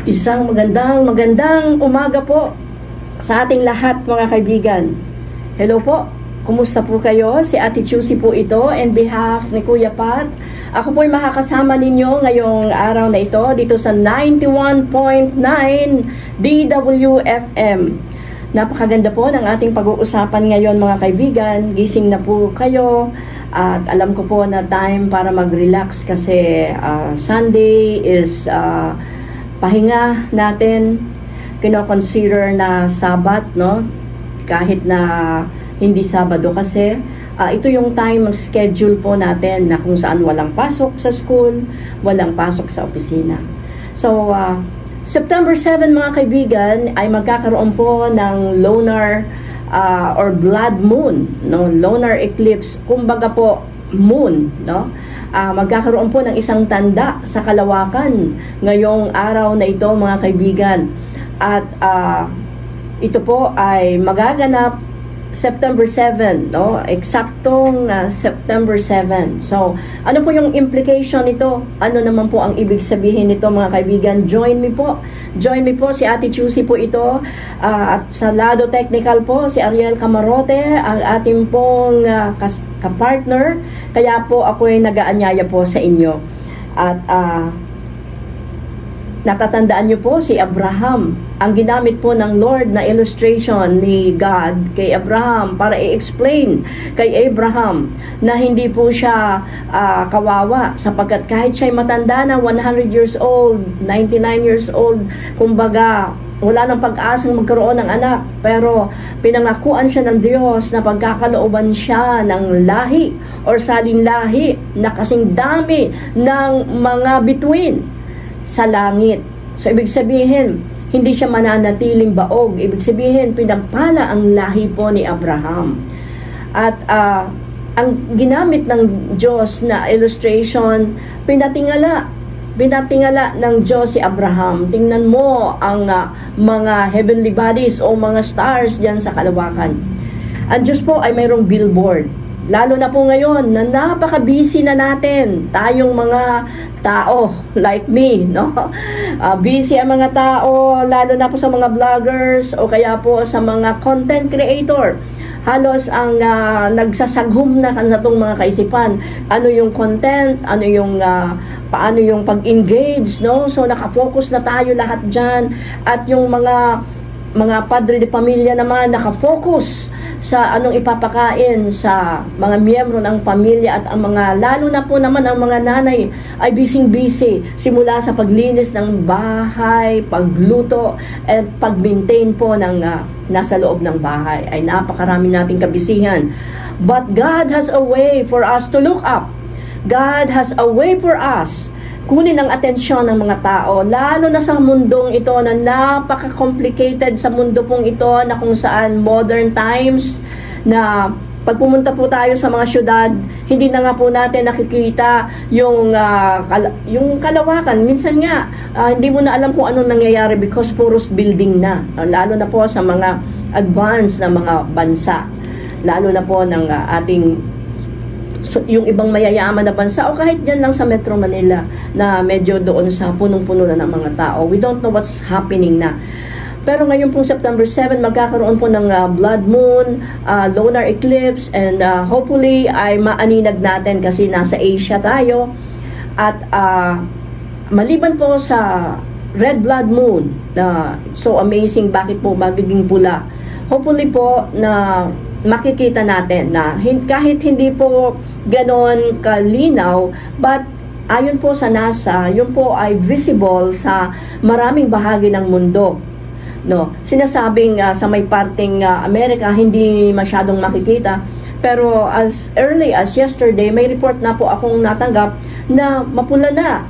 Isang magandang umaga po sa ating lahat mga kaibigan. Hello po, kumusta po kayo? Si Ate Chusi po ito on behalf ni Kuya Pat. Ako po ay makakasama ninyo ngayong araw na ito dito sa 91.9 DWFM. Napakaganda po ng ating pag-uusapan ngayon mga kaibigan. Gising na po kayo at alam ko po na time para mag-relax kasi Sunday is pahinga natin, kino-consider na Sabat, no? Kahit na hindi Sabado kasi ito yung time schedule po natin na kung saan walang pasok sa school, walang pasok sa opisina. So, September 7 mga kaibigan ay magkakaroon po ng lunar or blood moon, no? Lunar eclipse, kumbaga po moon, no? Magkakaroon po ng isang tanda sa kalawakan ngayong araw na ito mga kaibigan. At ito po ay magaganap September 7, no? Eksaktong September 7. So, ano po yung implication nito? Ano naman po ang ibig sabihin nito mga kaibigan? Join me po si Ate Chusi po ito. At sa lado technical po, si Ariel Camarote, ang ating pong kapartner. Kaya po ako ay nag-aanyaya po sa inyo. At natatandaan niyo po si Abraham. Ang ginamit po ng Lord na illustration ni God kay Abraham para i-explain kay Abraham na hindi po siya kawawa sapagkat kahit siya'y matanda na 100 years old, 99 years old, kumbaga wala nang pag-asang magkaroon ng anak, pero pinangakuan siya ng Diyos na pagkakalooban siya ng lahi or salin lahi na kasing dami ng mga bituin sa langit. So ibig sabihin, hindi siya mananatiling baog. Ibig sabihin, pinagpala ang lahi po ni Abraham. At ang ginamit ng Diyos na illustration, pinatingala ng Diyos si Abraham. Tingnan mo ang mga heavenly bodies o mga stars diyan sa kalawakan. Ang Diyos po ay mayroong billboard. Lalo na po ngayon na napaka-busy na natin, tayong mga tao like me, no? Busy ang mga tao, lalo na po sa mga vloggers o kaya po sa mga content creator. Halos ang nagsasaghum na sa itong mga kaisipan. Ano yung content, ano yung paano yung pag-engage, no? So nakafocus na tayo lahat dyan. At yung mga padre de pamilya naman nakafocus sa anong ipapakain sa mga miyembro ng pamilya at ang mga, lalo na po naman ang mga nanay ay busy simula sa paglinis ng bahay, pagluto at pag-maintain po ng nasa loob ng bahay. Ay napakarami nating kabisihan. But God has a way for us to look up. God has a way for us kunin ang atensyon ng mga tao, lalo na sa mundong ito na napaka-complicated sa mundo pong ito na kung saan modern times na pag pumunta po tayo sa mga syudad, hindi na nga po natin nakikita yung kalawakan. Minsan nga, hindi mo na alam kung anong nangyayari because puros building na. Lalo na po sa mga advanced na mga bansa. Lalo na po ng ating yung ibang mayayaman na bansa o kahit dyan lang sa Metro Manila na medyo doon sa punong-puno na ng mga tao. We don't know what's happening na. Pero ngayon pong September 7, magkakaroon po ng blood moon, lunar eclipse, and hopefully ay maaninag natin kasi nasa Asia tayo. At maliban po sa red blood moon, na so amazing bakit po magiging pula. Hopefully po na makikita natin na kahit hindi po ganon kalinaw, but ayon po sa NASA, yun po ay visible sa maraming bahagi ng mundo. No, sinasabing sa may parting Amerika hindi masyadong makikita, pero as early as yesterday may report na po akong natanggap na mapula na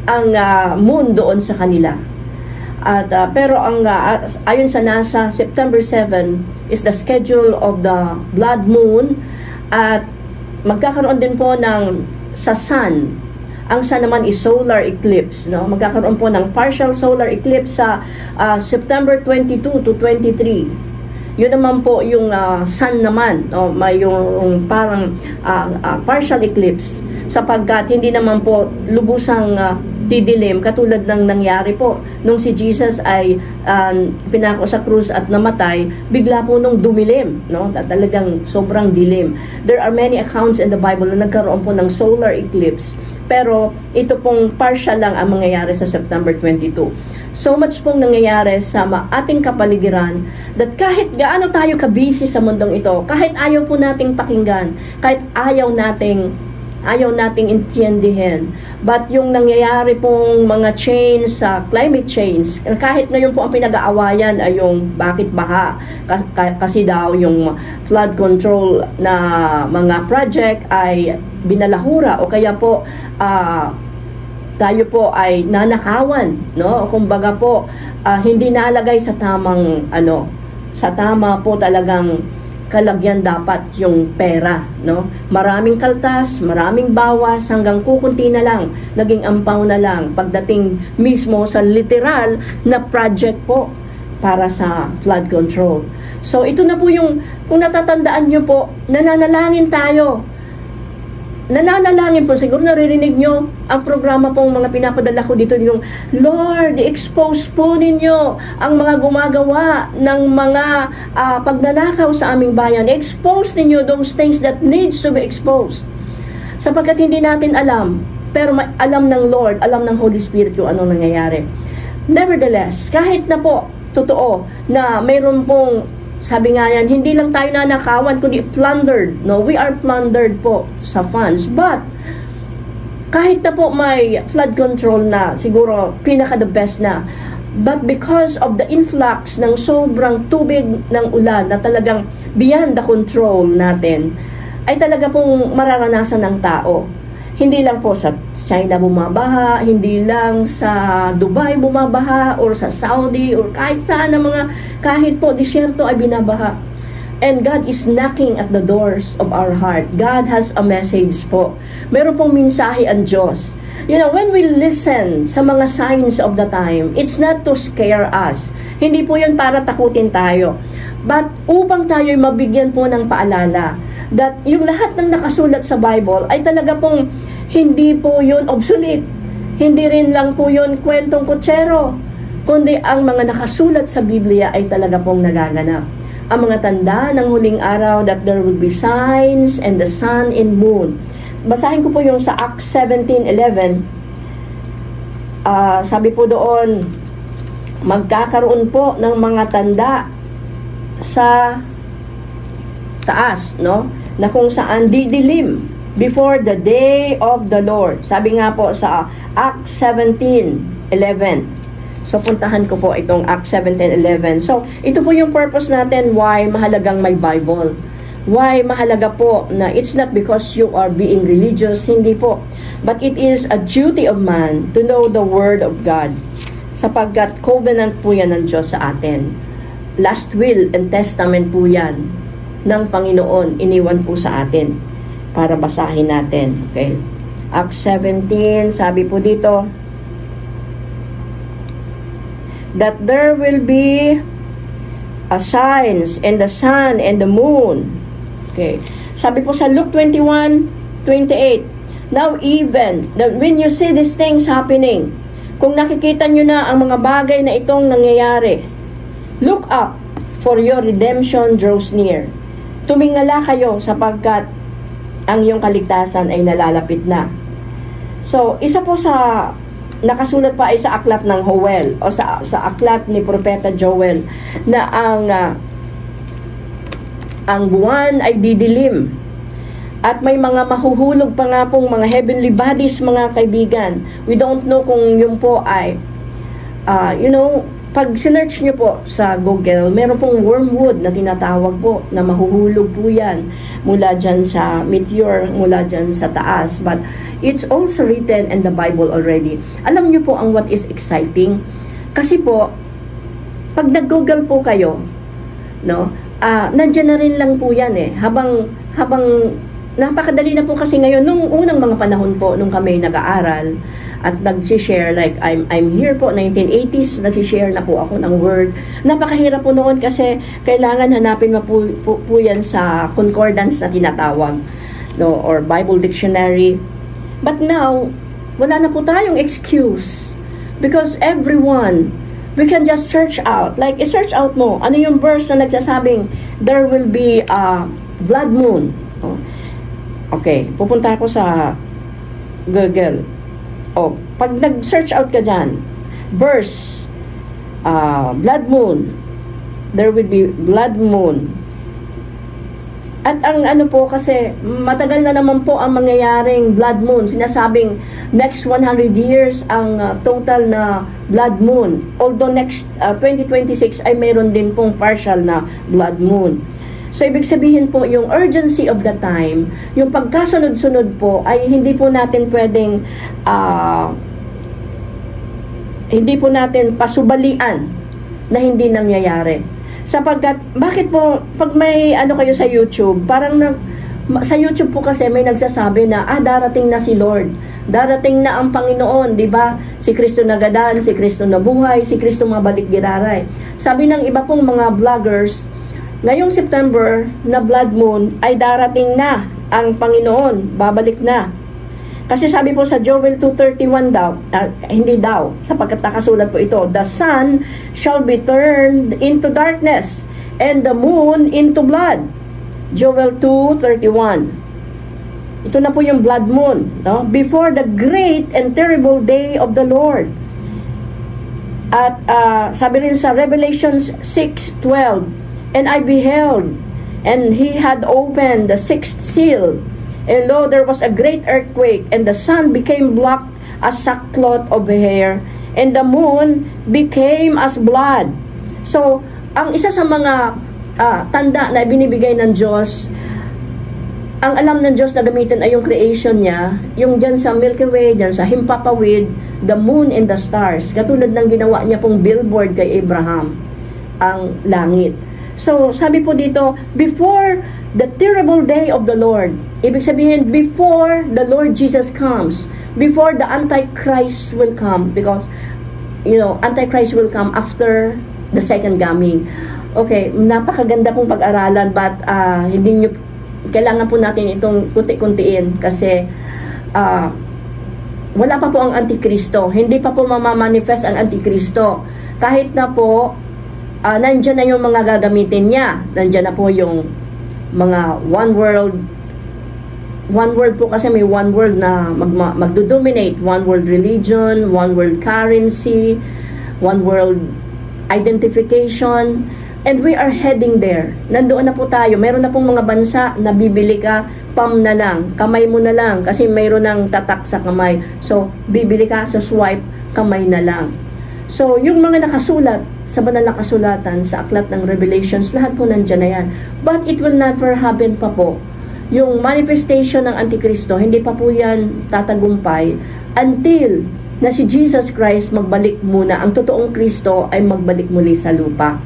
ang moon doon sa kanila. At pero ang ayon sa NASA, September 7 is the schedule of the blood moon at magkakaroon din po ng sa sun. Ang sun naman is solar eclipse, no? Magkakaroon po ng partial solar eclipse sa September 22 to 23. Yun naman po yung sun naman, no? May yung parang partial eclipse sapagkat hindi naman po lubusang didilim, katulad ng nangyari po nung si Jesus ay pinako sa krus at namatay, bigla po nung dumilim, no? Talagang sobrang dilim. There are many accounts in the Bible na nagkaroon po ng solar eclipse, pero ito pong partial lang ang mangyayari sa September 22. So much pong nangyayari sa ating kapaligiran that kahit gaano tayo kabisi sa mundong ito, kahit ayaw po nating pakinggan, kahit ayaw nating intindihin, but yung nangyayari pong mga change sa climate change, kahit ngayon po ang pinag-aawayan ay yung bakit baha, kasi daw yung flood control na mga project ay binalahura, o kaya po tayo po ay nanakawan, no? Kumbaga po, hindi nalagay sa tamang sa tama po talagang kalagyan dapat yung pera, no? Maraming kaltas, maraming bawas, hanggang kukunti na lang, naging ampaw na lang pagdating mismo sa literal na project po para sa flood control. So ito na po yung, kung natatandaan nyo po, nananalangin tayo. Nananalangin po, siguro naririnig nyo ang programa pong mga pinapadala ko dito, yung Lord, expose po ninyo ang mga gumagawa ng mga pagnanakaw sa aming bayan. Expose ninyo those things that needs to be exposed. Sapagkat hindi natin alam, pero alam ng Lord, alam ng Holy Spirit yung anong nangyayari. Nevertheless, kahit na po, totoo, na mayroon pong, sabi nga yan, hindi lang tayo nanakawan, kundi plundered. No, we are plundered po sa funds. But, kahit na po may flood control na, siguro pinaka the best na, but because of the influx ng sobrang tubig ng ulan na talagang beyond the control natin, ay talaga pong mararanasan ng tao. Hindi lang po sa China bumabaha, hindi lang sa Dubai bumabaha, or sa Saudi, or kahit saan na kahit po disyerto ay binabaha. And God is knocking at the doors of our heart. God has a message po. Meron pong mensahe ang Diyos. You know, when we listen sa mga signs of the time, it's not to scare us. Hindi po yan para takutin tayo. But upang tayo'y mabigyan po ng paalala that yung lahat ng nakasulat sa Bible ay talaga pong hindi po yun obsolete. Hindi rin lang po yun kwentong kutsero, kundi ang mga nakasulat sa Biblia ay talaga pong nagaganap. Ang mga tanda ng huling araw, that there will be signs and the sun and moon. Basahin ko po yung sa Acts 17:11. Sabi po doon, magkakaroon po ng mga tanda sa taas, no? Na kung saan didilim before the day of the Lord. Sabi nga po sa Acts 17:11. So, puntahan ko po itong Acts 17:11. So, ito po yung purpose natin why mahalagang may Bible. Why mahalaga po na it's not because you are being religious, hindi po. But it is a duty of man to know the Word of God. Sapagkat covenant po yan ng Diyos sa atin. Last will and testament po yan ng Panginoon, iniwan po sa atin para basahin natin. Okay. Acts 17, sabi po dito, that there will be a signs in the sun and the moon. Okay. Sabi po sa Luke 21:28, now even when you see these things happening, kung nakikita nyo na ang mga bagay na itong nangyayari, look up, for your redemption draws near. Tumingala kayo sapagkat ang iyong kaligtasan ay nalalapit na. So, isa po sa nakasulat pa ay sa aklat ng Joel o sa aklat ni Propeta Joel na ang buwan ay didilim at may mga mahuhulog pa nga pong mga heavenly bodies, mga kaibigan. We don't know kung yun po ay pag sinearch nyo po sa Google, meron pong wormwood na tinatawag po na mahuhulog po yan mula dyan sa meteor, mula dyan sa taas. But it's also written in the Bible already. Alam nyo po ang what is exciting? Kasi po, pag nag-Google po kayo, no, nandyan na rin lang po yan eh. Habang napakadali na po kasi ngayon, nung unang mga panahon po, nung kami nag-aaral, at nag-share, like I'm here po, 1980s, nag-share na po ako ng word. Napakahirap po noon kasi kailangan hanapin mo po yan sa concordance na tinatawag, no, or Bible dictionary. But now, wala na po tayong excuse. Because everyone, we can just search out. Like, i-search out mo, ano yung verse na nagsasabing, there will be a blood moon. Okay, pupunta ako sa Google. Pag nag-search out ka dyan, verse, blood moon, there will be blood moon. At ang ano po kasi, matagal na naman po ang mangyayaring blood moon. Sinasabing next 100 years ang total na blood moon. Although next 2026 ay mayroon din pong partial na blood moon. So, ibig sabihin po, yung urgency of the time, yung pagkasunod-sunod po, ay hindi po natin pwedeng, hindi po natin pasubalian na hindi nangyayari. Sapagkat, bakit po, pag may ano kayo sa YouTube, parang sa YouTube po kasi may nagsasabi na, darating na si Lord. Darating na ang Panginoon, di ba? Si Kristo nagadan, si Kristo nabuhay, si Kristo mabalik giraray. Sabi ng iba pong mga vloggers, ngayong September na blood moon ay darating na ang Panginoon, babalik na. Kasi sabi po sa Joel 2:31 daw, hindi daw, sapagkat nakasulat po ito, the sun shall be turned into darkness and the moon into blood. Joel 2:31. Ito na po yung blood moon, no? Before the great and terrible day of the Lord. At sabi rin sa Revelations 6:12, and I beheld, and he had opened the sixth seal, and lo, there was a great earthquake, and the sun became black as sackcloth of hair, and the moon became as blood. So, ang isa sa mga tanda na binibigay ng Diyos, ang alam ng Diyos na gamitin ay yung creation niya, yung dyan sa Milky Way, dyan sa Himpapawid, the moon and the stars. Katulad ng ginawa niya pong billboard kay Abraham, ang langit. So, sabi po dito, before the terrible day of the Lord, ibig sabihin, before the Lord Jesus comes, before the Antichrist will come, because, Antichrist will come after the second coming. Okay, napakaganda pong pag-aralan, but hindi nyo, kailangan po natin itong kunti-kuntiin, kasi, wala pa po ang Antikristo, hindi pa po mamamanifest ang Antikristo, kahit na po, nandyan na yung mga gagamitin niya, nandyan na po yung mga one world po kasi may one world na magdo-dominate, one world religion, one world currency, one world identification, and we are heading there. Nandoon na po tayo. Meron na pong mga bansa na bibili ka, pam na lang, kamay mo na lang, kasi mayroon ng tatak sa kamay. So, bibili ka sa swipe, kamay na lang. So, yung mga nakasulat sa banal na kasulatan, sa aklat ng Revelations, lahat po nandyan na yan. But it will never happen pa po. Yung manifestation ng Antikristo, hindi pa po yan tatagumpay until na si Jesus Christ magbalik muna. Ang totoong Kristo ay magbalik muli sa lupa.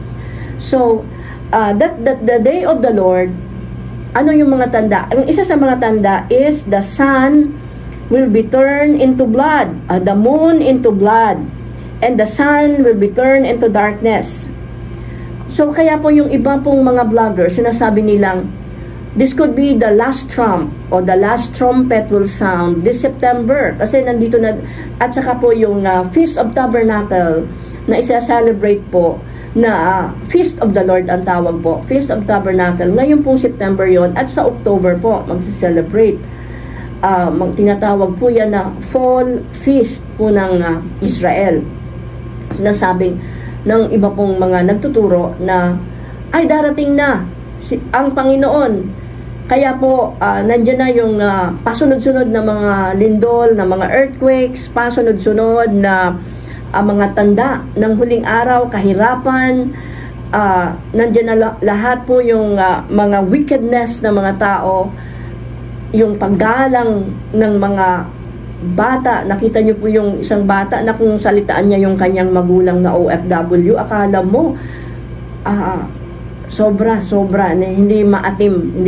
So, that the day of the Lord, ano yung mga tanda? Ang isa sa mga tanda is the sun will be turned into blood, the moon into blood, and the sun will be turned into darkness. So, kaya po yung iba pong mga vloggers, sinasabi nilang, this could be the last trump, or the last trumpet will sound this September. Kasi nandito na, at saka po yung Feast of Tabernacle, na isa-celebrate po, na Feast of the Lord ang tawag po. Feast of Tabernacle. Ngayon pong September yon, at sa October po, magsi-celebrate. Tinatawag po yan na Fall Feast po ng Israel. Sinasabing ng iba pong mga nagtuturo na ay darating na ang Panginoon. Kaya po nandiyan na yung pasunod-sunod na mga lindol, na mga earthquakes, pasunod-sunod na mga tanda ng huling araw, kahirapan, nandiyan na lahat po yung mga wickedness ng mga tao, yung paggalang ng mga bata. Nakita niyo po yung isang bata na kung salitaan niya yung kanyang magulang na OFW, akala mo sobra na hindi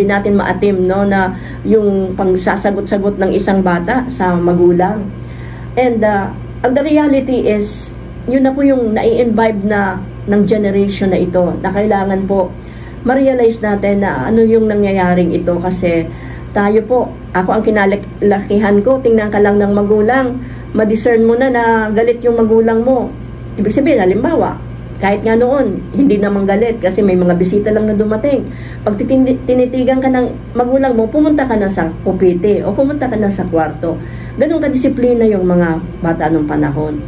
natin maatim, no, na yung pangsasagot-sagot ng isang bata sa magulang. And the reality is, yun na po yung nai-imbibe na ng generation na ito, na kailangan po ma-realize natin na ano yung nangyayaring ito, kasi Tayo po, ako ang kinalakihan ko, tingnan ka lang ng magulang, ma-discern mo na na galit yung magulang mo. Ibig sabihin, halimbawa, kahit nga noon, hindi naman galit kasi may mga bisita lang na dumating. Pag tinitigan ka ng magulang mo, pumunta ka na sa kupite o pumunta ka na sa kwarto. Ganun kadisiplina yung mga bata nung panahon.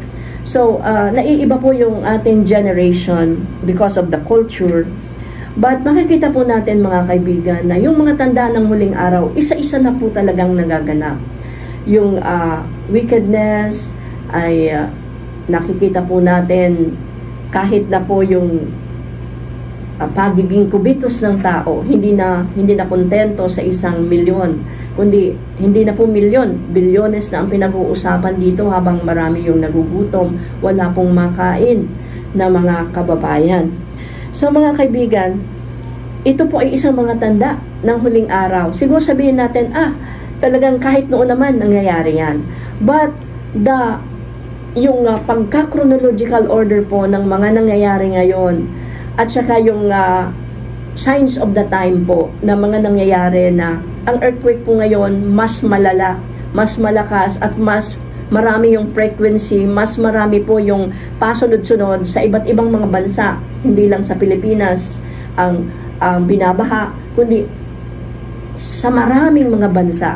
So, naiiba po yung ating generation because of the culture. But makikita po natin mga kaibigan na yung mga tanda ng huling araw, isa-isa na po talagang nagaganap. Yung wickedness ay nakikita po natin kahit na po yung pagiging kubitos ng tao, hindi na kontento sa 1 milyon, kundi hindi na po milyon, bilyones na ang pinag-uusapan dito habang marami yung nagugutom, wala pong makain na mga kababayan. So mga kaibigan, ito po ay isang mga tanda ng huling araw. Siguro sabihin natin, talagang kahit noon naman nangyayari yan. But yung pagka-chronological order po ng mga nangyayari ngayon at saka yung signs of the time po na mga nangyayari na ang earthquake po ngayon mas malala, mas malakas at mas marami yung frequency, mas marami po yung pasunod-sunod sa iba't ibang mga bansa, hindi lang sa Pilipinas ang binabaha, kundi sa maraming mga bansa.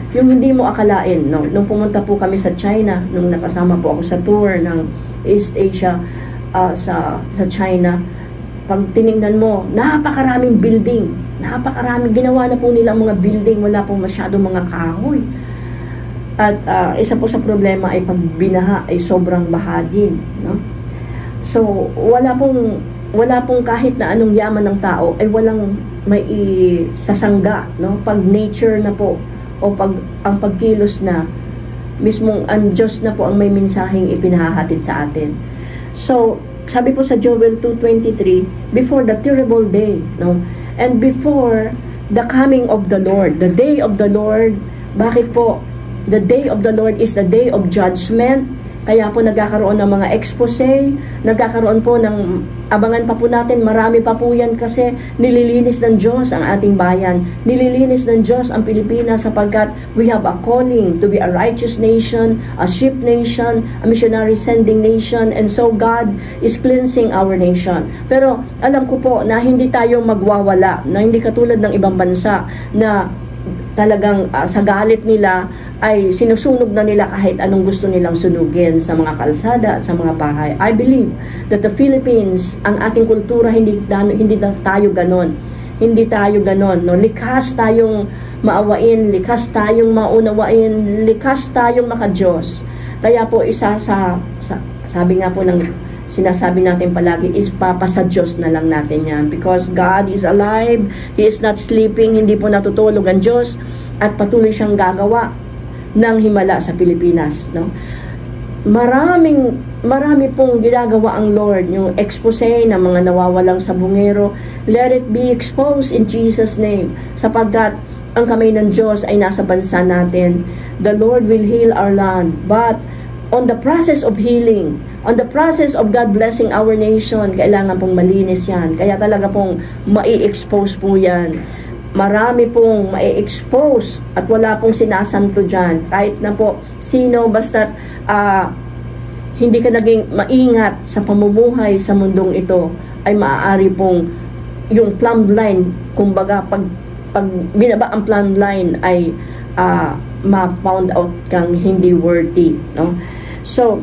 Yung hindi mo akalain, no? Nung pumunta po kami sa China, nung nakasama po ako sa tour ng East Asia sa China, pag tinignan mo, napakaraming building, napakaraming, ginawa na po nila mga building, wala po masyadong mga kahoy. At isa po sa problema ay pag binaha ay sobrang baha din, no? So, wala pong kahit na anong yaman ng tao ay walang may sasangga, no? Pag nature na po o ang pagkilos na mismong ang Diyos na po ang may mensaheng ipinahahatid sa atin. So, sabi po sa Joel 2:23, before the terrible day, no? And before the coming of the Lord, the day of the Lord, bakit po? The day of the Lord is the day of judgment. Kaya po nagkakaroon ng mga expose, nagkakaroon po ng, abangan pa po natin, marami pa po yan kasi nililinis ng Diyos ang ating bayan. Nililinis ng Diyos ang Pilipinas sapagkat we have a calling to be a righteous nation, a sheep nation, a missionary sending nation, and so God is cleansing our nation. Pero alam ko po na hindi tayo magwawala, na hindi katulad ng ibang bansa na talagang sa galit nila ay sinusunog na nila kahit anong gusto nilang sunugin sa mga kalsada at sa mga bahay. I believe that the Philippines, ang ating kultura, hindi tayo ganon. Hindi tayo ganon. No? Likas tayong maawain, likas tayong maunawain, likas tayong makadiyos. Kaya po isa sa sabi nga po ng sinasabi natin palagi is papasa Diyos na lang natin yan. Because God is alive, He is not sleeping, hindi po natutulog ang Diyos at patuloy siyang gagawa ng himala sa Pilipinas, no? Marami pong ginagawa ang Lord, yung expose ng mga nawawalang sabungero. Let it be exposed in Jesus' name, sapagkat ang kamay ng Diyos ay nasa bansa natin. The Lord will heal our land, but on the process of healing, on the process of God blessing our nation, kailangan pong malinis yan. Kaya talaga pong mai-expose po yan. Marami pong mai-expose at wala pong sinasanto dyan. Kahit na po sino, basta hindi ka naging maingat sa pamumuhay sa mundong ito, ay maaari pong yung plumb line, kumbaga pag binaba ang plumb line ay ma-found out kang hindi worthy, no? So,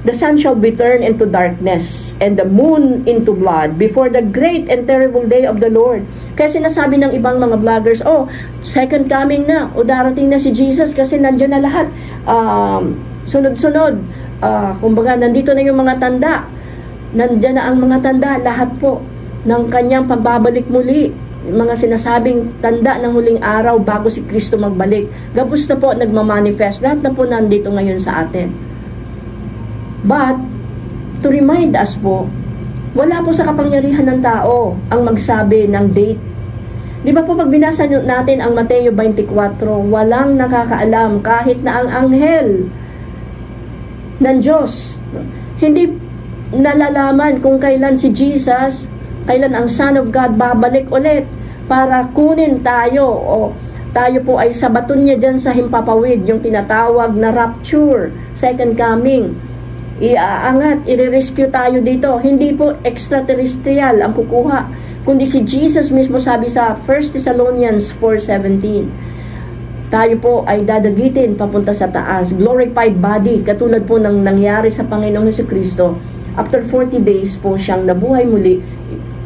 the sun shall be turned into darkness and the moon into blood before the great and terrible day of the Lord. Kaya sinasabi ng ibang mga vloggers, second coming na, o darating na si Jesus kasi nandiyan na lahat. Sunod-sunod. Kumbaga, nandito na yung mga tanda. Nandiyan na ang mga tanda, lahat po ng kanyang pagbabalik muli. Yung mga sinasabing tanda ng huling araw bago si Kristo magbalik. Gabos na po nagmamanifest. Lahat na po nandito ngayon sa atin. But, to remind us po, wala po sa kapangyarihan ng tao ang magsabi ng date. Di ba po pag binasa natin ang Mateo 24, walang nakakaalam kahit na ang anghel ng Diyos. Hindi nalalaman kung kailan si Jesus, kailan ang Son of God babalik ulit para kunin tayo o tayo po ay sabaton niya dyan sa himpapawid, yung tinatawag na rapture, second coming. Iaangat, i-rescue tayo dito. Hindi po extraterrestrial ang kukuha, kundi si Jesus mismo, sabi sa 1 Thessalonians 4:17. Tayo po ay dadagitin papunta sa taas, glorified body, katulad po ng nangyari sa Panginoong Jesucristo. After 40 days po siyang nabuhay muli,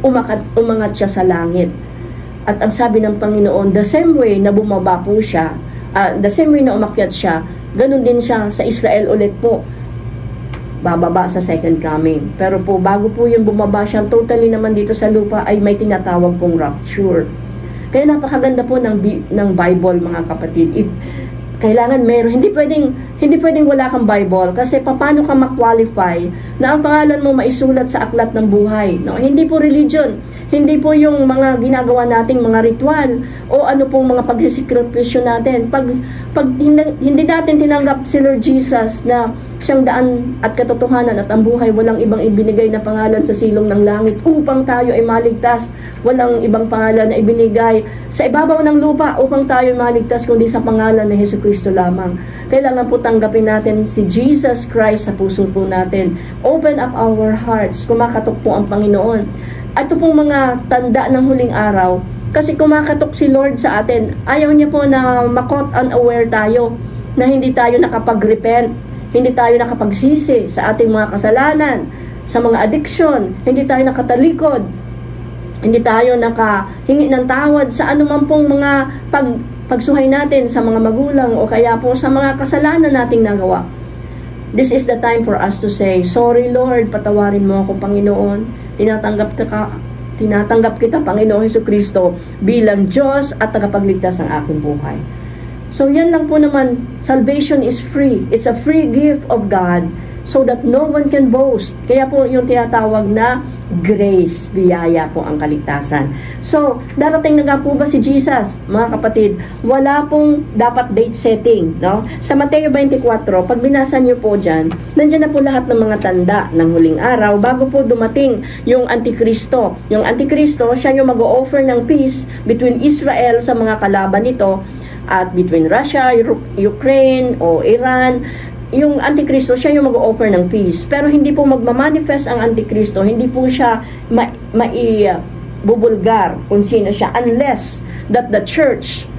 umangat siya sa langit. At ang sabi ng Panginoon, the same way na bumaba po siya, the same way na umakyat siya, ganun din siya sa Israel ulit po, bababa sa second coming. Pero po, bago po yung bumaba siya totally naman dito sa lupa, ay may tinatawag pong rapture. Kaya napakaganda po ng Bible, mga kapatid. Kailangan meron, hindi pwedeng wala kang Bible, kasi paano ka ma-qualify na ang pangalan mo maisulat sa aklat ng buhay, no? Hindi po religion, hindi po yung mga ginagawa nating mga ritual o ano pong mga pagsisikripisyo natin. Pag hindi natin tinanggap si Lord Jesus na siyang daan at katotohanan at ang buhay, walang ibang ibinigay na pangalan sa silong ng langit upang tayo ay maligtas. Walang ibang pangalan na ibinigay sa ibabaw ng lupa upang tayo ay maligtas, kundi sa pangalan ni Jesucristo lamang. Kailangan po tanggapin natin si Jesus Christ sa puso po natin. Open up our hearts. Kumakatok po ang Panginoon. At ito pong mga tanda ng huling araw, kasi kumakatok si Lord sa atin. Ayaw niya po na makot unaware tayo, na hindi tayo nakapag-repent, hindi tayo nakapagsisi sa ating mga kasalanan, sa mga addiction, hindi tayo nakatalikod, hindi tayo nakahingi ng tawad sa anuman pong mga pagsuhay natin sa mga magulang o kaya po sa mga kasalanan nating nagawa. This is the time for us to say, sorry Lord, patawarin mo ako, Panginoon. Tinatanggap kita, Panginoong Jesucristo, bilang Diyos at tagapagligtas ng aking buhay. So yan lang po naman, salvation is free. It's a free gift of God so that no one can boast. Kaya po yung tinatawag na grace, biyaya po ang kaligtasan. So, darating na nga po ba si Jesus, mga kapatid? Wala pong dapat date setting, no? Sa Mateo 24, pag binasa niyo po dyan, nandiyan na po lahat ng mga tanda ng huling araw bago po dumating yung Antikristo. Yung Antikristo, siya yung mag-o-offer ng peace between Israel sa mga kalaban nito, at between Russia, Ukraine o Iran. Yung Antikristo, siya yung mag-o-offer ng peace. Pero hindi po magmamanifest ang Antikristo, hindi po siya bubulgar kung sino siya, unless that the church,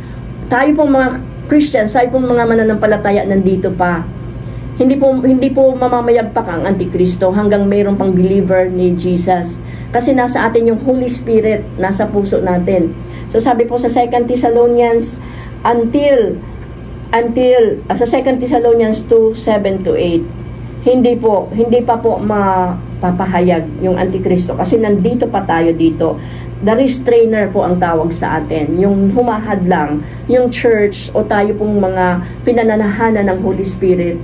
tayo pong mga Christians, tayo pong mga mananampalataya nandito pa. Hindi po mamamayagpak ang Antikristo hanggang mayroon pang believer ni Jesus. Kasi nasa atin yung Holy Spirit, nasa puso natin. So sabi po sa 2 Thessalonians, sa 2 Thessalonians 2:7-8, hindi pa po mapapahayag yung Antikristo kasi nandito pa tayo dito. The restrainer po ang tawag sa atin, yung humahadlang, yung church o tayo pong mga pinananahanan ng Holy Spirit.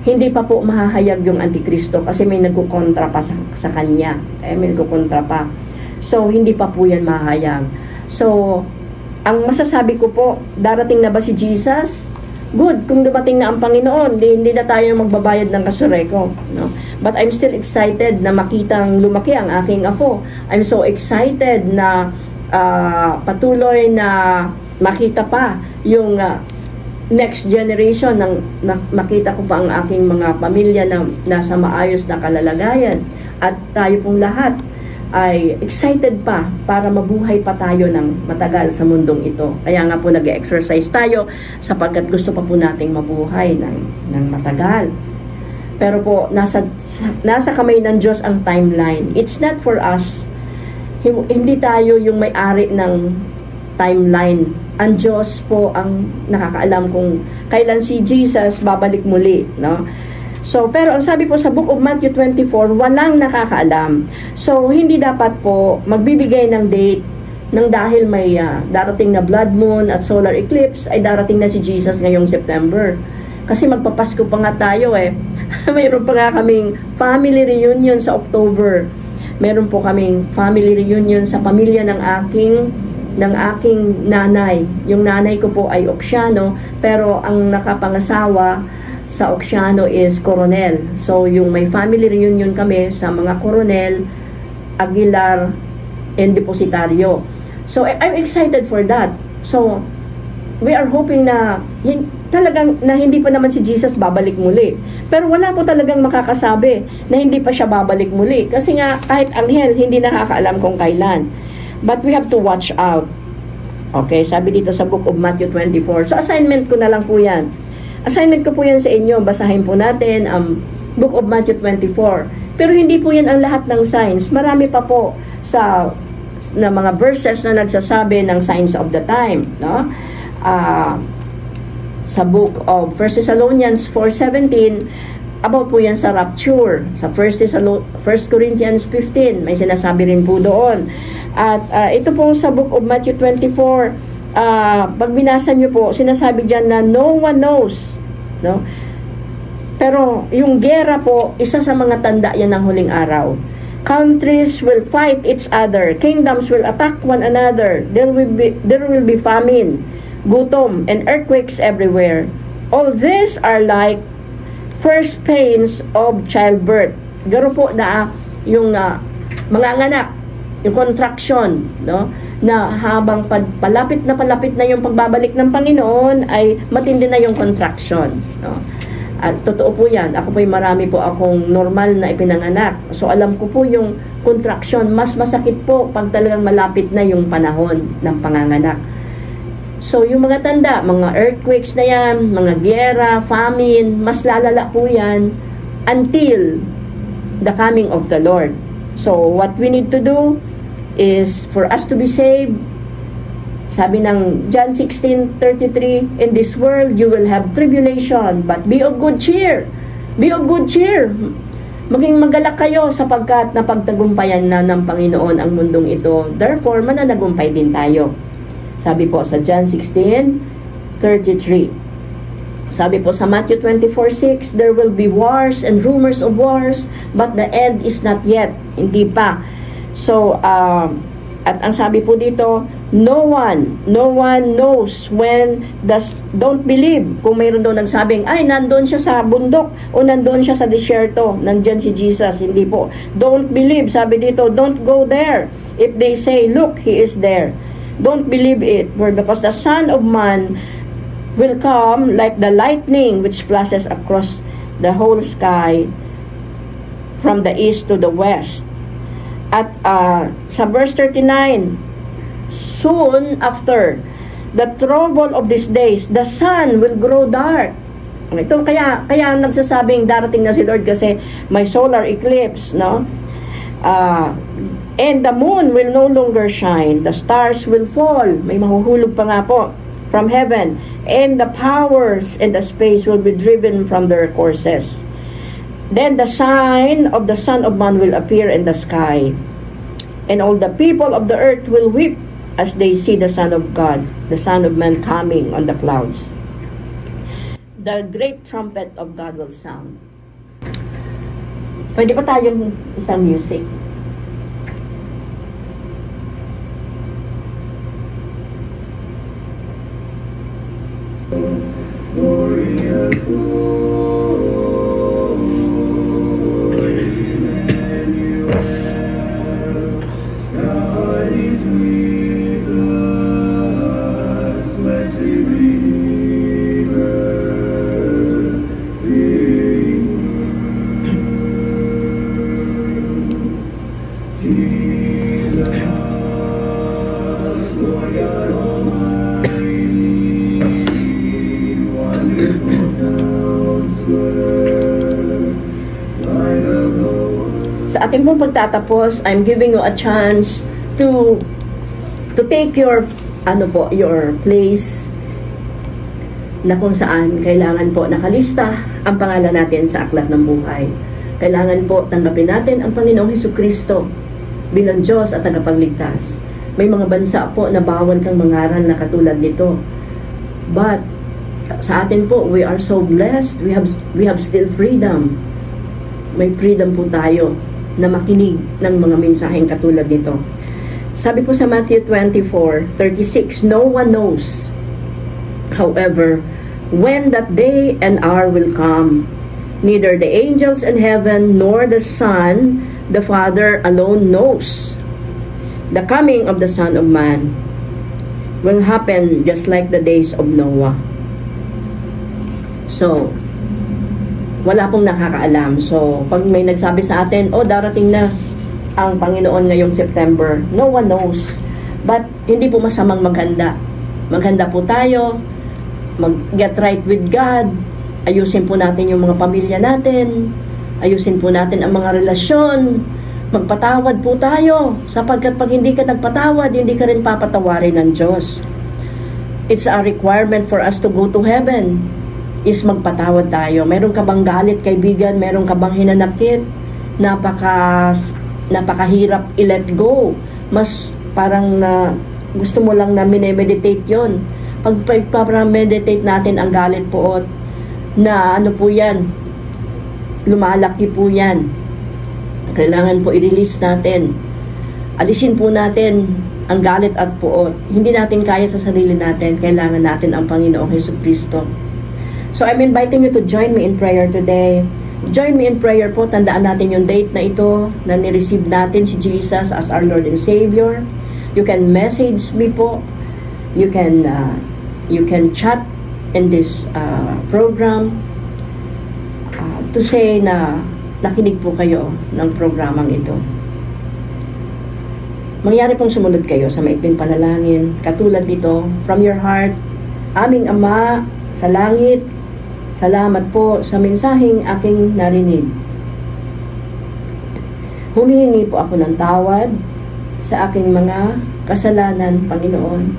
Hindi pa po mahahayag yung Antikristo kasi may nagkukontra pa sa kanya. May nagkukontra pa. So, hindi pa po yan mahahayag. So, ang masasabi ko po, darating na ba si Jesus? Good, kung dumating na ang Panginoon, hindi na tayo magbabayad ng kasureko, no? But I'm still excited na makitang lumaki ang aking apo. I'm so excited na patuloy na makita pa yung next generation, makita ko pa ang aking mga pamilya na nasa maayos na kalalagayan. At tayo pong lahat ay excited pa para mabuhay pa tayo ng matagal sa mundong ito. Kaya nga po nag-exercise tayo sapagkat gusto pa po nating mabuhay ng matagal. Pero po, nasa kamay ng Diyos ang timeline. It's not for us. Hindi tayo yung may-ari ng timeline. Ang Diyos po ang nakakaalam kung kailan si Jesus babalik muli, no? So, pero ang sabi po sa Book of Matthew 24, walang nakakaalam. So, hindi dapat po magbibigay ng date nang dahil may darating na blood moon at solar eclipse, ay darating na si Jesus ngayong September. Kasi magpapasko pa nga tayo eh. Mayroon pa nga kaming family reunion sa October. Meron po kaming family reunion sa pamilya ng aking nanay. Yung nanay ko po ay Oksiano, pero ang nakapangasawa sa Oksiano is Coronel. So, yung may family reunion kami sa mga Coronel, Aguilar, and Depositario. So, I'm excited for that. So, we are hoping na talagang na hindi pa naman si Jesus babalik muli. Pero wala po talagang makakasabi na hindi pa siya babalik muli. Kasi nga, kahit anghel, hindi nakakaalam kung kailan. But we have to watch out. Okay, sabi dito sa book of Matthew 24. So, assignment ko na lang po yan. Assignment ko po yan sa inyo. Basahin po natin ang book of Matthew 24. Pero hindi po yan ang lahat ng signs. Marami pa po na mga verses na nagsasabi ng signs of the time. No? Sa book of 1 Thessalonians 4:17, about po yan sa rapture. Sa 1 Corinthians 15, may sinasabi rin po doon. At ito po sa book of Matthew 24, pag binasa nyo po, sinasabi dyan na no one knows. No? Pero yung gera po, isa sa mga tanda yan ng huling araw. Countries will fight each other. Kingdoms will attack one another. There will be famine, gutom, and earthquakes everywhere. All these are like first pains of childbirth. Garo po na yung mga anak, yung contraction, no? Na habang palapit na yung pagbabalik ng Panginoon, ay matindi na yung contraction, no? At totoo po yan. Ako po'y marami po akong normal na ipinanganak. So alam ko po yung contraction, mas masakit po pag talagang malapit na yung panahon ng panganganak. So yung mga tanda, mga earthquakes na yan, mga giyera, famine, mas lalala po yan until the coming of the Lord. So what we need to do is for us to be saved. Sabi ng John 16:33, in this world you will have tribulation, but be of good cheer. Be of good cheer. Maging magalak kayo sapagkat napagtagumpayan na ng Panginoon ang mundong ito. Therefore, mananagumpay din tayo. Sabi po sa John 16:33. Sabi po sa Matthew 24:6, there will be wars and rumors of wars, but the end is not yet. Hindi pa. So, at ang sabi po dito, no one knows when, don't believe. Kung mayroon daw nagsabing, ay, nandoon siya sa bundok, o nandoon siya sa disyerto, nandyan si Jesus. Hindi po. Don't believe. Sabi dito, don't go there. If they say, look, He is there. Don't believe it. Because the Son of Man will come like the lightning which flashes across the whole sky from the east to the west. At sa verse 39, soon after the trouble of these days, the sun will grow dark. Ito kaya nagsasabing darating na si Lord kasi may solar eclipse, no? And the moon will no longer shine. The stars will fall. May mahuhulog pa nga po from heaven. And the powers in the space will be driven from their courses. Then the sign of the Son of Man will appear in the sky. And all the people of the earth will weep as they see the Son of God, the Son of Man coming on the clouds. The great trumpet of God will sound. Pwede pa tayong isang music? Sa ating pong pagtatapos, I'm giving you a chance to take your your place na kung saan kailangan po nakalista ang pangalan natin sa aklat ng buhay. Kailangan po tanggapin natin ang Panginoong Hesukristo bilang Diyos at tagapagligtas. May mga bansa po na bawal kang mangaral na katulad nito. But sa atin po, we are so blessed. We have still freedom. May freedom po tayo na makinig ng mga mensaheng katulad nito. Sabi po sa Matthew 24:36, no one knows, however, when that day and hour will come, neither the angels in heaven nor the Son, the Father alone knows the coming of the Son of Man. will happen just like the days of Noah. So, wala pong nakakaalam. So, pag may nagsabi sa atin, oh, darating na ang Panginoon ngayong September, no one knows. But, hindi po masamang maghanda. Maghanda po tayo, mag-get right with God, ayusin po natin yung mga pamilya natin, ayusin po natin ang mga relasyon, magpatawad po tayo, sapagkat pag hindi ka nagpatawad, hindi ka rin papatawarin ng Diyos. It's a requirement for us to go to heaven, is magpatawad tayo. Meron ka bang galit, kaibigan? Meron ka bang hinanakit? Napakahirap i-let go. Mas parang gusto mo lang na minimeditate yon. Pag meditate natin ang galit po, na ano po yan, lumalaki po yan. Kailangan po i-release natin. Alisin po natin ang galit at puot. Hindi natin kaya sa sarili natin. Kailangan natin ang Panginoong Jesucristo. So I'm inviting you to join me in prayer today. Join me in prayer po. Tandaan natin yung date na ito na ni-receive natin si Jesus as our Lord and Savior. You can message me po. You can chat in this program to say na nakinig po kayo ng programang ito. Mangyari pong sumunod kayo sa maikling panalangin. Katulad nito, from your heart, aming Ama sa langit, salamat po sa mensaheng aking narinig. Humihingi po ako ng tawad sa aking mga kasalanan, Panginoon.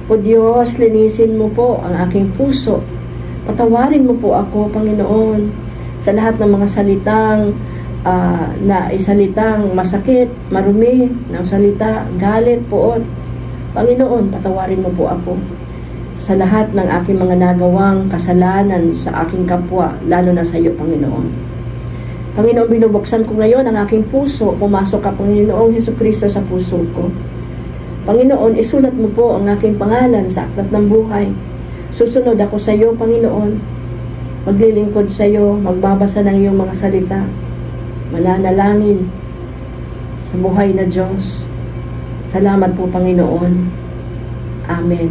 O Diyos, linisin mo po ang aking puso. Patawarin mo po ako, Panginoon, sa lahat ng mga salitang na isalitang masakit, marumi, ng salita, galit, puot. Panginoon, patawarin mo po ako sa lahat ng aking mga nagawang kasalanan sa aking kapwa, lalo na sa iyo, Panginoon. Panginoon, binubuksan ko ngayon ang aking puso. Pumasok ka, Panginoong Jesucristo, sa puso ko. Panginoon, isulat mo po ang aking pangalan sa aklat ng buhay. Susunod ako sa iyo, Panginoon. Maglilingkod sa iyo, magbabasa ng iyong mga salita. Mananalangin sa buhay na Diyos. Salamat po, Panginoon. Amen.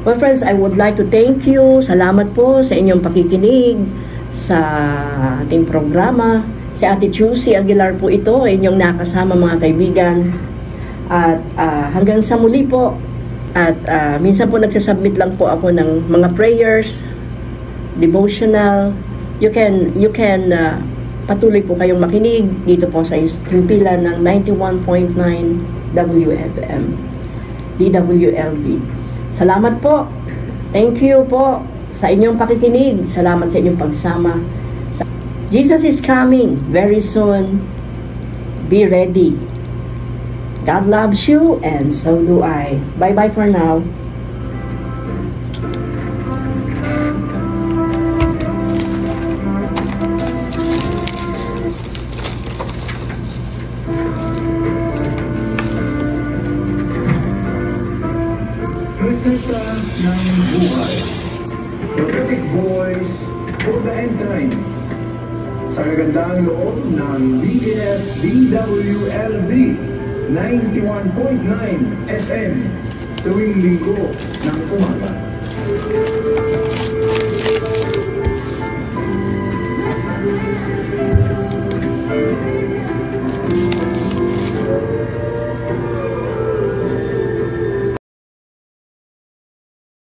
Well, friends, I would like to thank you. Salamat po sa inyong pakikinig sa ating programa. Si Ate Chucy Aguilar po ito, inyong nakasama, mga kaibigan. At hanggang sa muli po. At minsan po nagsasubmit lang po ako ng mga prayers, devotional. You can patuloy po kayong makinig dito po sa pila ng 91.9 WFM DWLD. Salamat po. Thank you po sa inyong pakikinig. Salamat sa inyong pagsama. Jesus is coming very soon. Be ready. God loves you and so do I. Bye-bye for now. Reseta ng buhay. Prophetic voice for the end times. Sa kagandang loob ng BKS DWLD 91.9 FM tuwing linggo ng umaga.